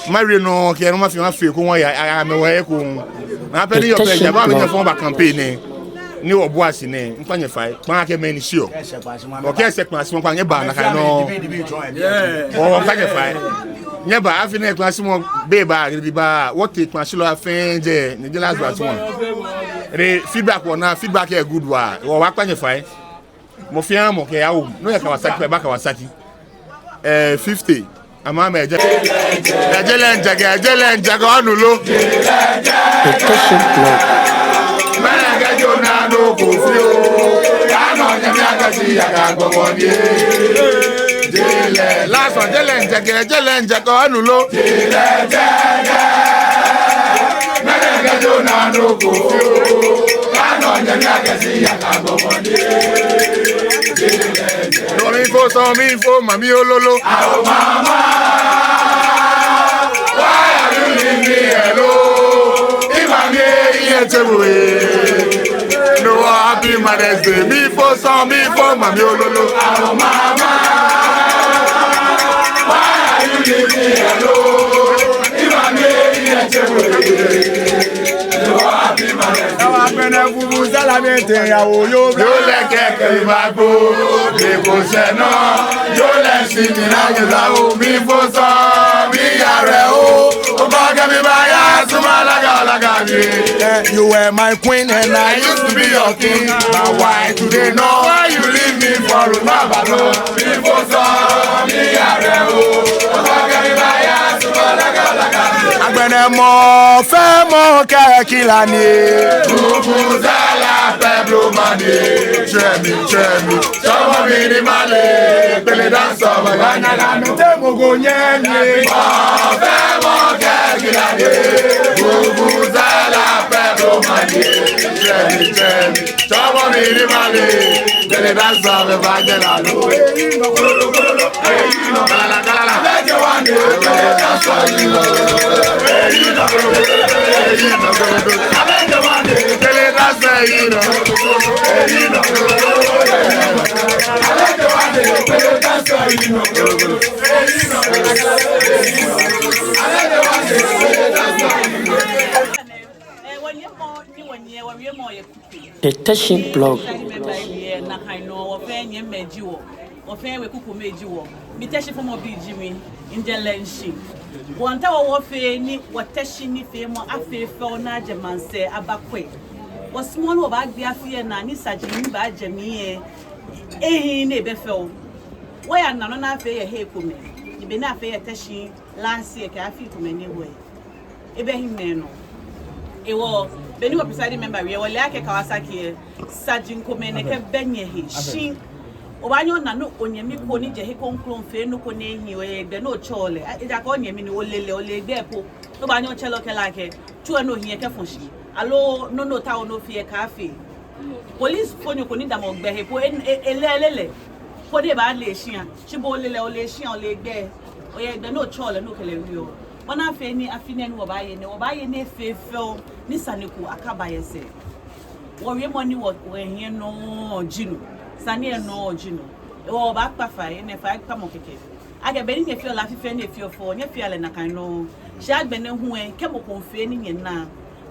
Marino ke no ma fi ko won ya me wa ko na pe ni yo pe ja ba me fon ba campaign ni obo asi ne mfanye fai ma ke meni sure o ke se class mo kwanye ba na ka no o mfanye fai nye ba afi na class mo be ba ri ba what take class lo afin je ni the last batch one re feedback wona feedback e good wa wa kwanye fai mo fi am mo ke ya wo no ya Kawasaki pe ba Kawasaki 50 ama me je njaga onulo no kofio kana nyamya kasi yakagbogbodie jele last one jele njeke onulo jele menegejo na no kofio kana nyamya kasi yakagbogbodie no mi info mami ololo oh mama why are you leaving me alone imami iyetewe no happy Mother's Day. Me for some, me for mommy ololo. Oh mama, why are you leaving me alone? If I'm no happy Mother's Day. Now I'm gonna go salamente ya o yo. Yo le keke ibago, me go seno. Yo le sini na yezao. Me for some, me yare o. Obaga mi baya sumalaga mi. You were my queen and I used to be your king. Now why today no? Why you leave me for Rumabano? Me for some, me yare o. Obaga mi baya sumalaga mi. Agbene mo fe mo kila ni. Bubuzala peblo mani. Chemi. Somo mi ni male. Pele danso magana la no te mo go nyeni. Mo fe mo kila ni. Bubuzala peblo mani. Chemi. Somo mi ni male. Pele danso magana la no. Kalala. Make you want to dance for you. The Teshin blog. Ofe we kuku meji wo mi teshi fo mo bi jimi injelenshi wonta wo fe ni woteshi ni fe mo afe fe na ajemanse abakwe wosmo no ba gbe afie na ni sajimi ba ajemi ehin na ebe fe o wo ya na no na afe ye he kume ibe na afe ye teshi last year ka afi kume ni wo ebe hin me no ewo beni wo presiding member we wo le ake Kawasaki sajin kume ne ke benye he shin obanyo na no onyemi ko ni je he konkron fe no ko ne hi we gbe no chole eja ko onyemi ni ole gbe po no banyo chelo ke like tu no hi ke funshi alo no ta no fi e ka fe police fonyo ko ni da mo gbe he po elelele ko de ba le shian chibo ole shian ole gbe oye gbe no chole no kele wi o ona fe ni afine ni wo ba ye ne fe ni saniku akaba ye se wo we money wo he no jinu sani eno ojino wo ba kpafa ne fa kpa mo keke aga be ni fi ola fife ne fi ofo nye fi ale na kan no sha gbe ne hu ke mo kon fe ni na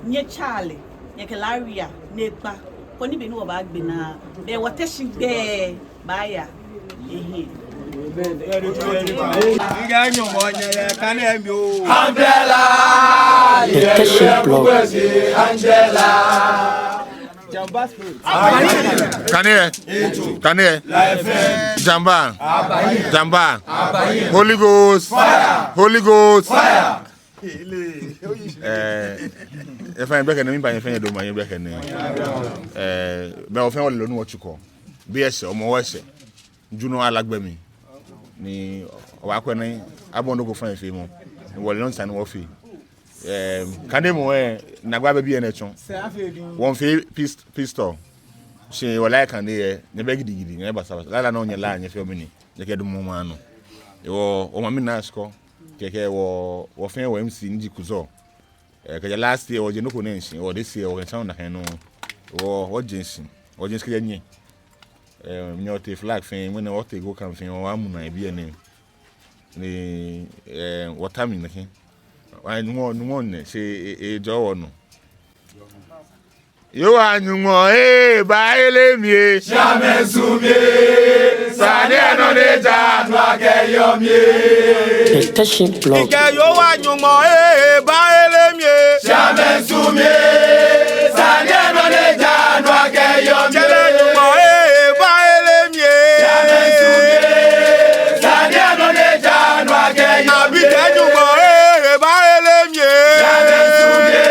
nye chale nye ke laria ne pa ko ni be ni wo ba gbe na be wo teshi gbe ba ya ehi Angela Kanye Jamba Holy Ghost fire if I break enemy by friend do my break enemy me o fen o le nu ochuko BS o mo wese juno alagbe mi ni o wa ko ni abondo go fan fe mo wo le non san wo fi kande mo nagba be na chon won fe pistol she wala kan de ne be gidigidi ne basa la na onye la anya fe omini je ke do mo ma no o ma mi na sko keke wo fe wo MC ndi kuzo ke last year o je no ko nenshi o this year o ke sound na kan no o jinsi ke nyi mi o te flag fe when o te go kan fe o amu na bi ene ni water mi na ke one say ejo no yo anyumo ba elemie shamesumie sade no deja no akeyomie Station blog. Ike yo anyumo ba elemie shamesumie sade no deja no akeyomie anyumo ba elemie shamesumie sade no deja no akeyomie abike anyumo ba elemie shamesumie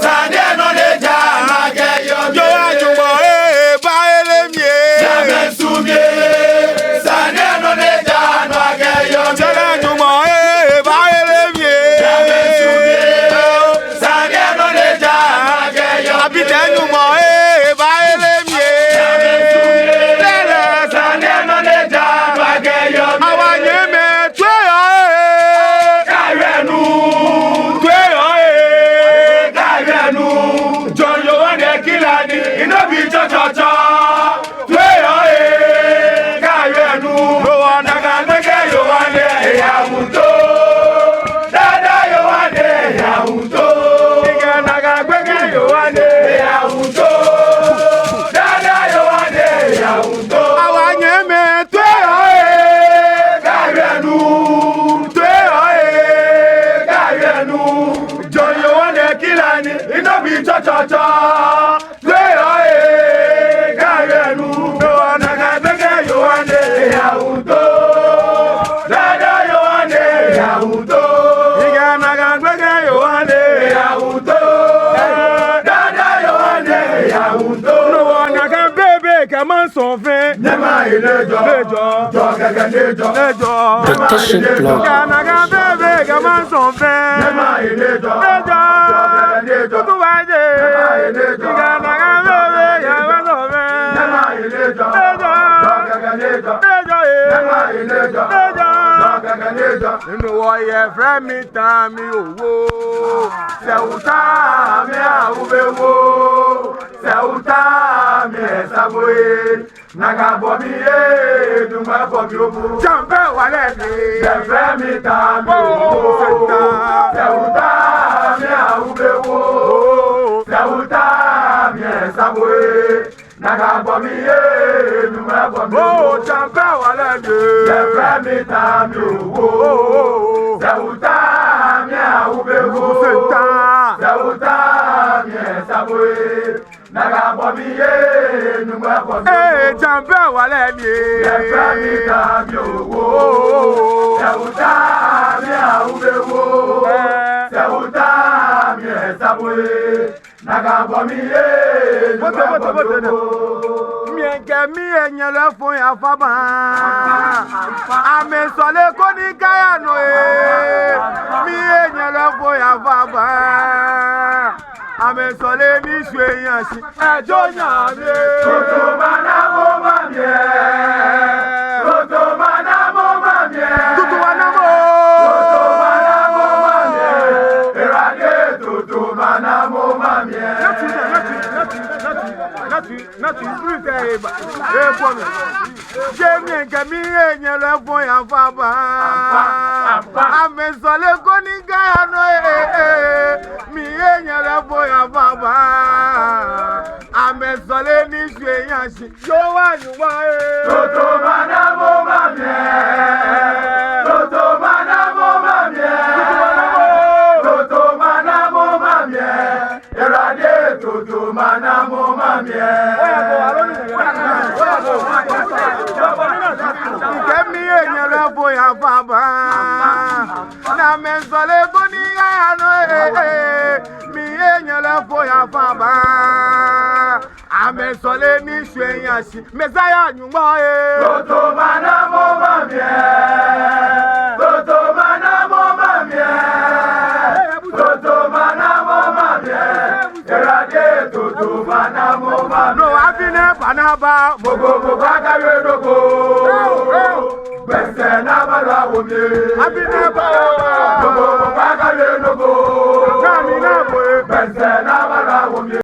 sade no deja